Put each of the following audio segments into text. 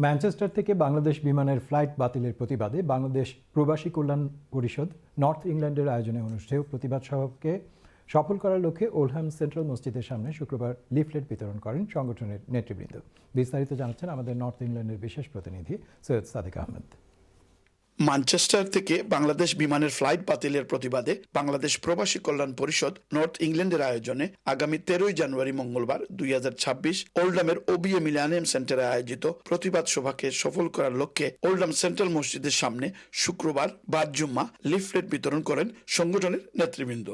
Manchester থেকে বাংলাদেশ বিমানের flight বাতিলের প্রতিবাদে বাংলাদেশ প্রবাসী কল্যাণ পরিষদ নর্থ ইংল্যান্ডের আয়োজনে অনুষ্ঠেয় প্রতিবাদ সভাকে সফল করার লক্ষ্যে ওল্ডহ্যাম সেন্ট্রাল মসজিদের সামনে শুক্রবার লিফলেট বিতরণ করেন সংগঠনের নেতৃবৃন্দ। বিস্তারিত জানাচ্ছেন আমাদের নর্থ ইংল্যান্ডের বিশেষ প্রতিনিধি সৈয়দ সাদিক আহমেদ। ম্যানচেস্টার থেকে বাংলাদেশ বিমানের ফ্লাইট বাতিলের প্রতিবাদে বাংলাদেশ প্রবাসী কল্যাণ পরিষদ নর্থ ইংল্যান্ডের আয়োজনে আগামী 13 জানুয়ারি মঙ্গলবার 2026 ওল্ডহ্যামের ওবিএ মিলেনিয়াম সেন্টারে আয়োজিত প্রতিবাদ সভাকে সফল করার লক্ষ্যে ওল্ডহ্যাম সেন্ট্রাল মসজিদের সামনে শুক্রবার বাদ জুম্মা লিফলেট বিতরণ করেন সংগঠনের নেতৃবৃন্দ।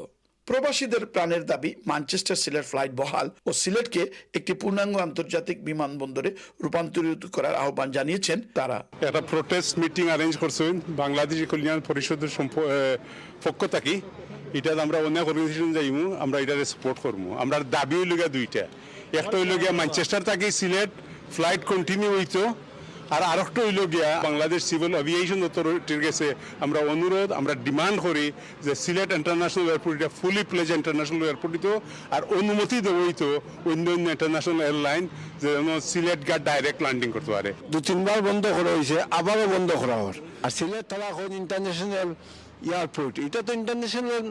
প্রবাসীদের প্রাণের দাবি ম্যানচেস্টার সিলেট ফ্লাইট বহাল ও সিলেটকে একটি পূর্ণাঙ্গ আন্তর্জাতিক বিমানবন্দরে রূপান্তরিত করার আহ্বান জানিয়েছেন তারা। একটা প্রোটেস্ট মিটিং অ্যারেঞ্জ করছেন বাংলাদেশি কল্যাণ পরিষদের পক্ষ থেকে। এটা আমরা অনেক অর্গানাইজেশন যাইমু, আমরা এটা সাপোর্ট করবো। আমরা দাবি হইল গিয়া দুইটা, একটা হইল গিয়া ম্যানচেস্টার থেকে সিলেট ফ্লাইট কন্টিনিউ হইতো, আর আরেকটা হইল গিয়া বাংলাদেশ সিভিল এভিয়েশন অথরিটির কাছে আমরা অনুরোধ, আমরা ডিমান্ড করি যে সিলেট ইন্টারন্যাশনাল এয়ারপোর্ট এটা ফুলি প্লেজ ইন্টারন্যাশনাল এয়ারপোর্ট হইতো, আর অনুমতি দেওয়া হইতো অন্য অন্য ইন্টারন্যাশনাল এয়ারলাইন যেন সিলেট গা ডাইরেক্ট ল্যান্ডিং করতে পারে। 2-3 বার বন্ধ করা হয়েছে, আবারও বন্ধ করা হয়। আর সিলেট তারা এখন ইন্টারন্যাশনাল এয়ারপোর্ট, এটা তো ইন্টারন্যাশনাল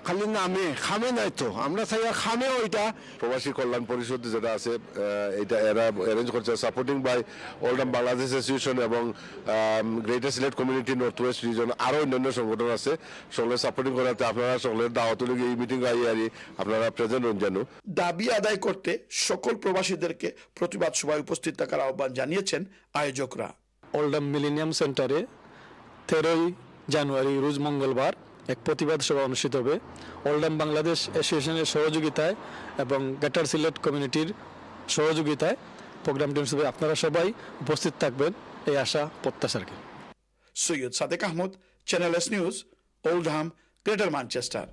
খালি নামে, খামে নাই তো, আমরা চাই খামে ওইটা। প্রবাসী কল্যাণ পরিষদ যেটা আছে এটা এরা অ্যারেঞ্জ করছে supporting by Oldham Bangladesh association এবং greater Sylhet community north west region, আরও অন্যান্য সংগঠন আছে। সকলে সাপোর্টিং করাতে আপনারা সকলের দাওয়াত লগে এই মিটিং আই আপনারা প্রেজেন্ট হন যেন। দাবি আদায় করতে সকল প্রবাসীদেরকে প্রতিবাদ সভায় উপস্থিত থাকার আহ্বান জানিয়েছেন আয়োজকরা। ওল্ডহ্যাম মিলেনিয়াম সেন্টারে 13 জানুয়ারি রোজ মঙ্গলবার এক প্রতিবাদ সভা অনুষ্ঠিত হবে ওল্ডহ্যাম বাংলাদেশ অ্যাসোসিয়েশনের সহযোগিতায় এবং গ্রেটার সিলেট কমিউনিটির সহযোগিতায়। প্রোগ্রামটি অনুষ্ঠিত, আপনারা সবাই উপস্থিত থাকবেন এই আশা প্রত্যাশা রাখি। Syed Sadiq Ahmed, channel S news, Oldham, Greater Manchester.